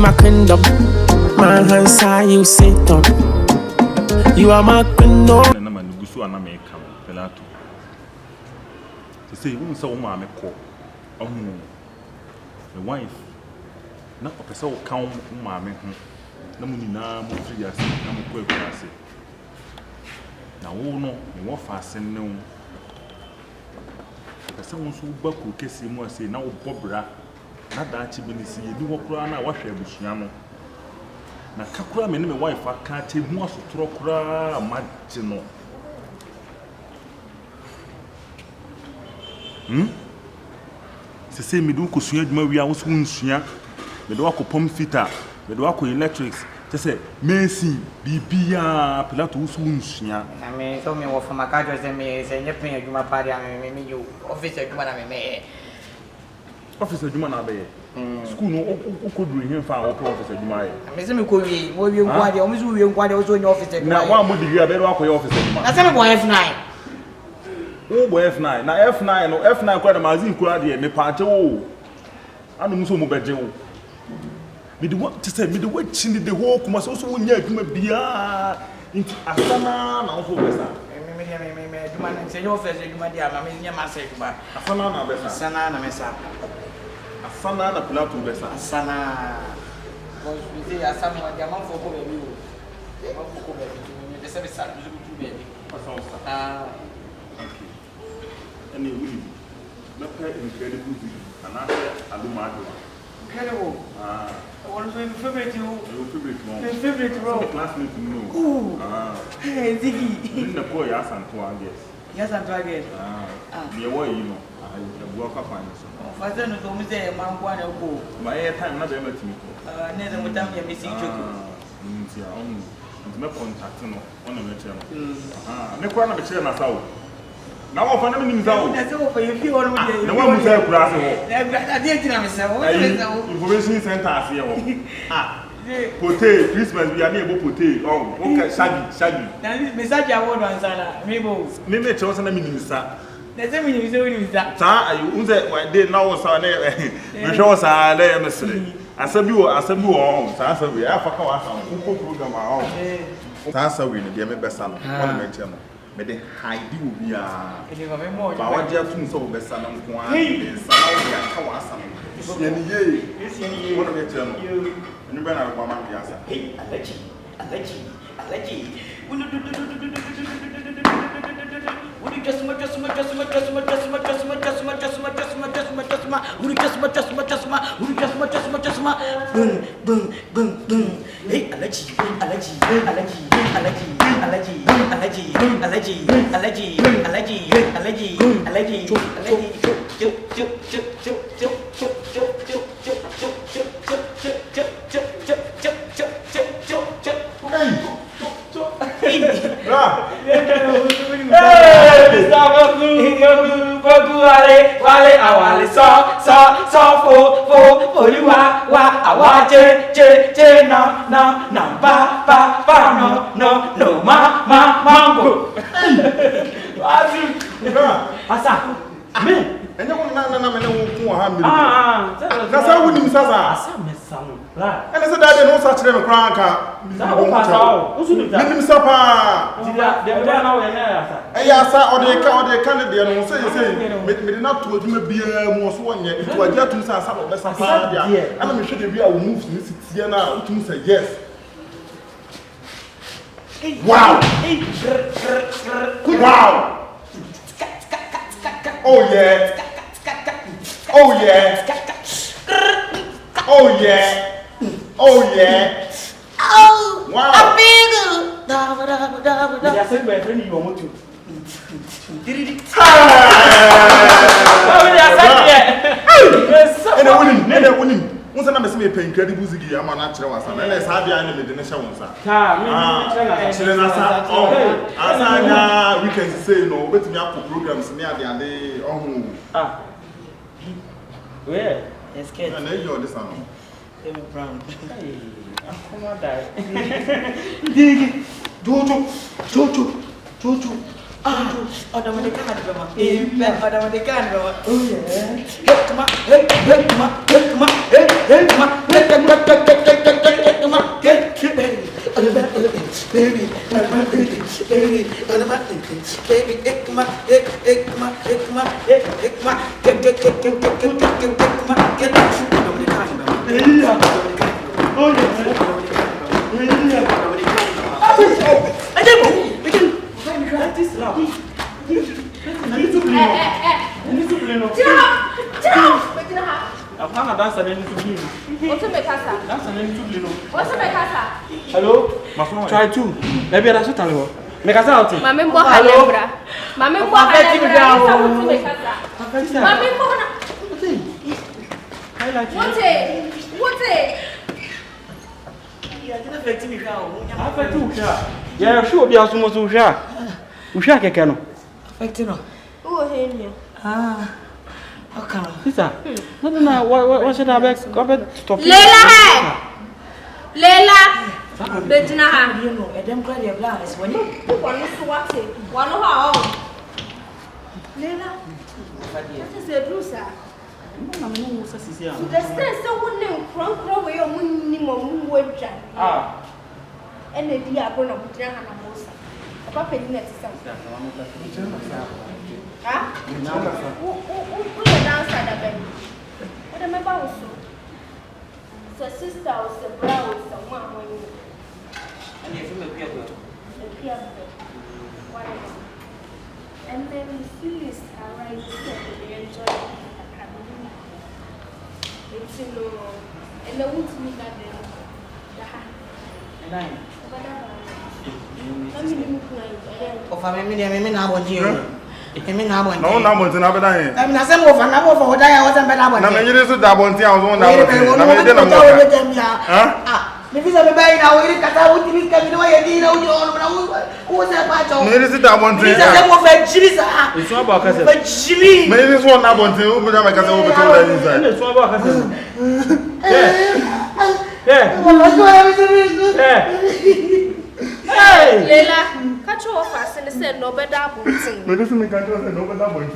my kingdom. My hands are you Satan. You are my kingdom. Na man gusu ana me kam Pilato. Say who say o ma me ko. Ohu. The wife. Na opese o kan ma me ho. Na mu nyina mo free ase na mo ko ase. Na wo no me wo fa ase ne wo. Opese wo so ba ko kesi mu ase na wo bobra. Na da chi bi ni si ebi wo kura na wa hwe abusua no. Na kakura me ne me wife aka te hu asotro kura magye no. Se me do ko sua adwuma wi a wo so nsua. Me do akopom fita, me do akọ electrics. Te say Messi bibia Pilato wo so nsua. Na me so me wo for makajo se me se nye pen adwuma party me you office adwuma na me. Office adwuma na be. School no okoduru him fa wo office adwuma ye. Me se me ko wi, mo wi nkwade, o me so wi nkwade o so nye office adwuma. Na wa mo degree abere wa ko office adwuma. Na se me bo F9. Wo bo F9. Na F9 no F9 kwa da magazine kura de me paache wo. Anu muso mo beje wo. Me de what to say me de what chini the whole Kumasi so nya adwuma bia. Nti asana na wo so besa. Me adwuma na se nye office adwuma dia ma me nya ma se adwuma. Asana na besa. Asana na me sa. Asana na Pilato besa. Asana. Because we say asana wa dia man for ko be bi o. Man for ko be bi. Me se be sa du tu be bi. Ah. Okay. Any we na pay incredible video. Ana adumado. Incredible. One of my favorite you. Your favorite one. My favorite role. Classmate no. Ooh. Hey Ziggy. In the boy yes and to guess. Yes and to again. Me what you know. I work up on so. Father no to me say man kwa na go. My time na be matimi ko. Na dem mutam ya me si choko. Nti a on. Nti me contact no. On na me chere no. Me kwa na be chere na sawo. Na wo fa na me nim sawo. Na se wo fa ye fi wonu de. Na wo mu say kura se wo. Na de tina me se wo. Information center ase wo. Pote Christmas we are near pote. Oh, okay, shaggy. Na message award wan sana. Me bo. Me chewo sana me nim sa. Na se me nim se wo nim sa. Sa ayu unze one day na wo sa na me hwe wo sa na me sere. Asabi wo sa asabi afa ka wa sa ko program a o. Sa asabi ni de me besa no. Wona me che no. Me de hide wo bia. Ele va me mo. Ba wa je atum so besa no nko a. Sa na wo ya ka wa sa no. Ye ni ye. Wona me che no. You better have a piazza. Hey, allergy. Would you just boom. Hey, allergy. Wale awale so fo you wa che na pa no mambo asa me enye ko na me ne wo ku ha mi na sa wo nim sasa asa me sanu la ene se dade no sa kire me kran ka wo pasa wo su ni nim sa pa de na wo na asa asa o de ka ne de no say me de na to aduma bia mu so wonye to adia tum sa asa be sa pa dia ana me hwe de bia wo move ni sitie na tum say yes. Wow! Wow! Oh yeah! Oh yeah! Oh yeah! Oh yeah! Oh! Wow! A big! Da. Ya say my friend you want to. Ene wonim. Unsa na mese me pe incredible zigi ama na kire wasa. Na sa bia na me de ne hye wonsa. Ta, me kire na sa. Oh. Asa nya weekend say no, betimi akọ programs ni ade ohun. Where? Yes, kid. Na you this one. Em brown. Akoma dai. Digi. Jojo. Ada mereka kan bema. Ada mereka kan bema. Oh yeah. Hey, come on. Hello? Try two. Maybe that's what I'll make us out. Mami mbo halembra. Mami mbo halembra. Mami mbo na. What? Yeah, didn't affect me now. Affect you, yeah, sure. Be as soon as you share. You share Kekano. Affect no. Oh, hey. Ah. Okay. Sister. No. What should I be? Stop. Lela. Bejina ha. You know, a damn cry your glass when you One is what it. One of our. Lela. What is the bruiser? No, no, Sassia. The stairs so wouldn't front row your minimum wage. Ah. And the dear going to put down a mosa. A puppet net is something. Ah? Who downside of them? What am I about so? So, sister was the brow with someone when you. and you feel a peer. And then the feelings arise and they enjoy it. It's in law. And the woods me that day. Of a minute, I want you. I mean, I want No, no, but never die. I mean, I said, "Oh, for what I wasn't better." Now, you just double I was on that. Maybe I'm buying now. We got out with me coming away. You know, who was that part of? Maybe that one thing. It's not about cousin. But Jimmy, Maybe this one I want to open up my cousin over to inside. It's not about cousin. Yeah. Hey! Lela, catch you off fast and said no better thing. Maybe some country has no better one.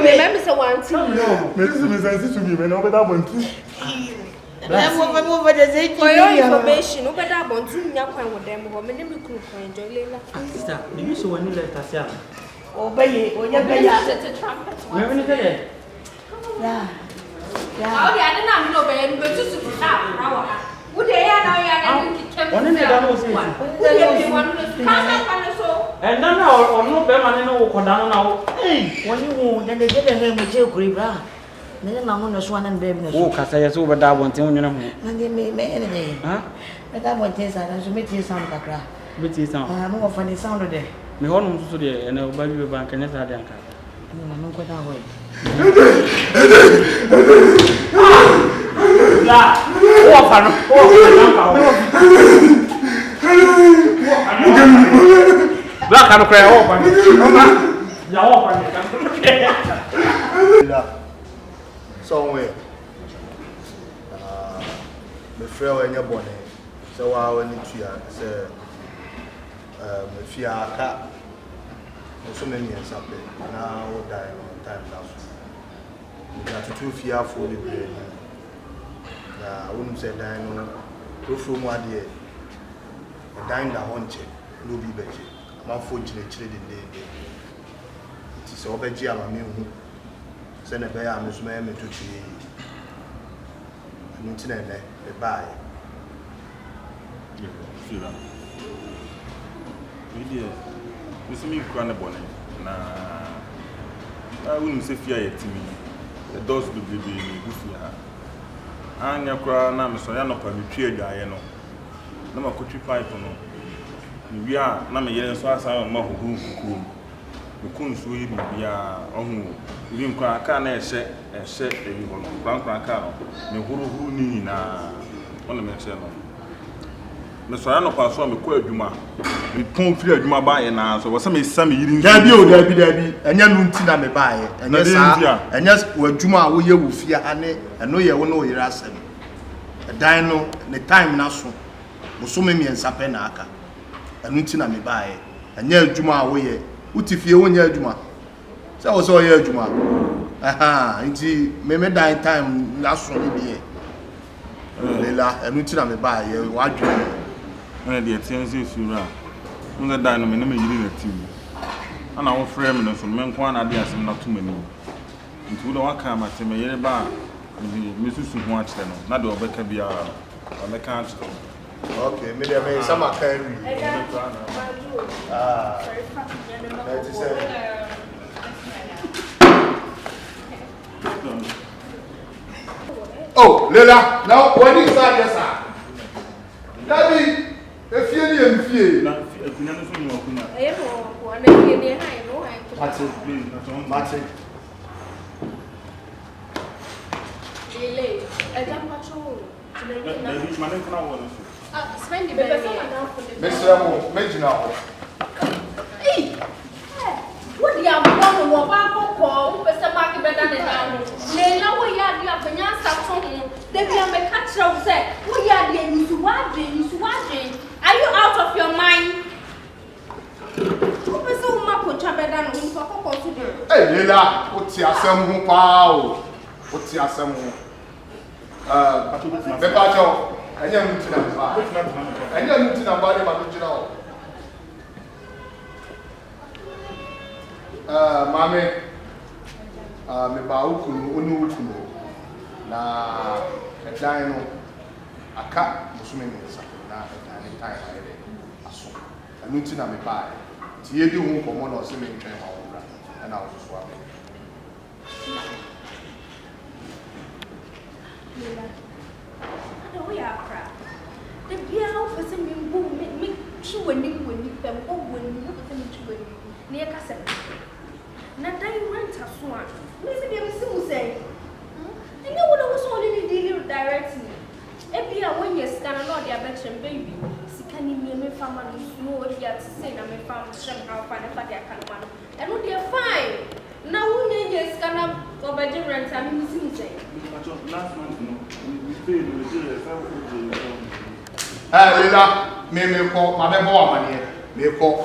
remember so one thing. Maybe some sense to me when no better one. For your information, no better want to yakwan with them, or many could enjoy Lela. Sister, you saw when you left us here. Obey, or you It's a trumpet. Where are you there? Yeah. Oh, yeah, I don't know, but just to stop. Would they have now? And then or no better no down now. When you won't, then they get a hand with your grip. Then I'm on the swan and baby. Oh, Cassia over that one thing, you know. And they may anything. Huh? But I want this, I should meet you some crack. But it's not. I'm more funny sound of it. Me home to the and I'll buy you a bank and I don't care. I'm not quite away. Black and cry open. Somewhere. My friend when you're born, so I went to say, if you are a cat, so many years up there, now die on time now. We got to 2 fear for the brain. I wouldn't say Daina, go from what year. Daina haunted, no be better. My foot children day. It is over Giam, send a bear, Miss Mammy to see. And internet, a buy. We see me crying about it. I wouldn't say fear to me. The doors will be good fear. And your cry now, so you're not going to cheer the no. No more country pipe. We are not a year so as I am more who we couldn't swim. We are on who cry can't set a set a bank car. No who need na on the mention. Mr. Ano pass on the queer Juma. We can't fear Juma by an answer. Was some eating. Debbie, and you're not to me buy it. And yes, where Juma will you fear, and no, you will know your ass. A dino, the time now so. Was so many and Sapenaka. And Nutina me buy it. And yeah, Juma away. What if you own your Juma? So was all your Juma. Aha, indeed, maybe die time last one be here. Lylar, and Nutina me buy you. What do you? When the attention is you, when the dynamic never you did it. And our friend and some men quan ideas and not too many. Into the one come at me, bar, Mrs. Watch them, not the Obeka be on the country. Okay, maybe I may some carry. Oh, Lylar, now what is that, yes, sir? Daddy, if you didn't feel, Martin. Spendy, Mr. Major. hey, what do you have done? What call? Mr. Market better than now. Lylar, we are the Afghanistan. They can make a show. Say, we are the Nsuwaji. Are you out of your mind? Who is so much better than we for consider? Hey, Lylar, what's your some pow? What's your some? Bepacho, I am to them. I am to them body, my original. Mame, me bauku, unuku, na Daina, a cat, Muslim, na any time I did. I knew to me buy. Tia do won't come on or swimming train, and I was swapping. We are crap. The piano for some boom, make sure when you fell when you look at me near Castle. Not that you rent a swan. Maybe they will say, I know what I was only dealing directly. Every year when you scan not the abaction baby, scanning me family, know what you have to say, and my family shall have fun if I can. And what they are fine. Now, when you scan up over the rent, I'm missing say. Last month, we paid the Lylar, me call my boy, me call,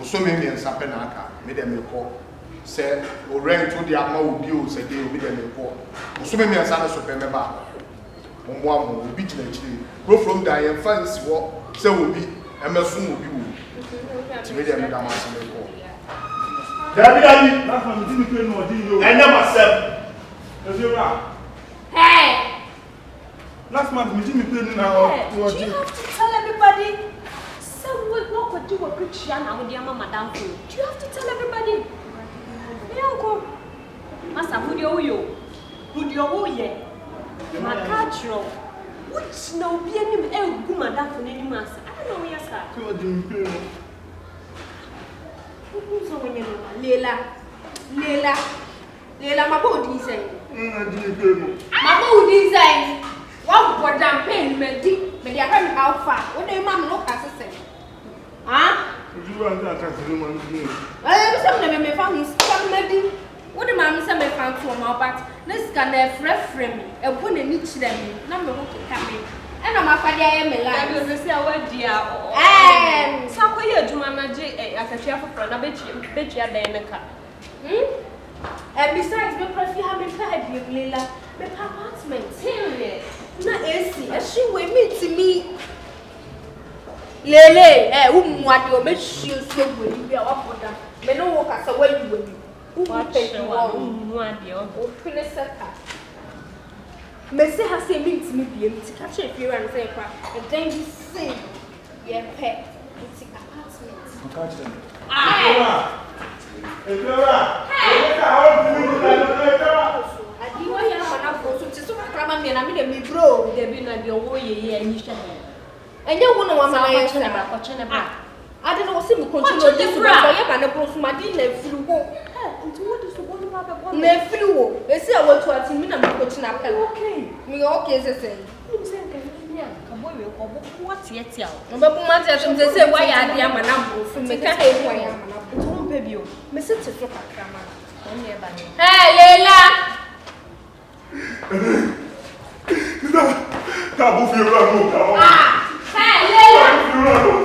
so many and Sapenaka, made them call. Said, or rent to the amount of bills a day with them call. So many and Sana Supermember. One will be to the tree. Go from Diane fancy walk, so will be, and Messun will be to make them a master call. Daddy, that's what you didn't know. I never said. Hey! Last month, we didn't pay now. Do you have to tell everybody? Someone walk or do a Christian with your mama down. Do you have to tell everybody? Hey, uncle. Master, who do you? Who do you? My culture. Which no be any good madam for any master. I don't know, yes, sir. Who's over here? Lylar, my body saying. My body saying. What would champagne me deep? May I come how far? What do you mamma look as a say? Huh? You want that as a woman? Well, some of them found his comedy. What the mamma said, I found to my bat. This can have frame a woman each them. Number one come in. And I'm a father, I am a lie. I will say a word, dear. And so, what you do, Mamma J. As a chef for a bitch, you are Daina. And besides, the press you have been paid, you Lylar, the apartment. Serious. Na AC, she will meet to me. Lele, what you make sure so will be our order. May no walk as away with you. What take you on your finish set up. Messi has a meet me be able to catch a few and say, and then you say, yeah, pet, it's an apartment. Catch them. Ah, bro, they be like your way and you shall. And you won't want my I don't know what's in the control of this. I am a post my dinner flew. And what is the one about the flew? They say I want to attend me and I'm coaching up. Okay, me okay, they say. What's yet? But they say, why I am an apple from the cafe. Why I am an apple. Baby, Mr. Hey, Lylar. Hey, Lylar.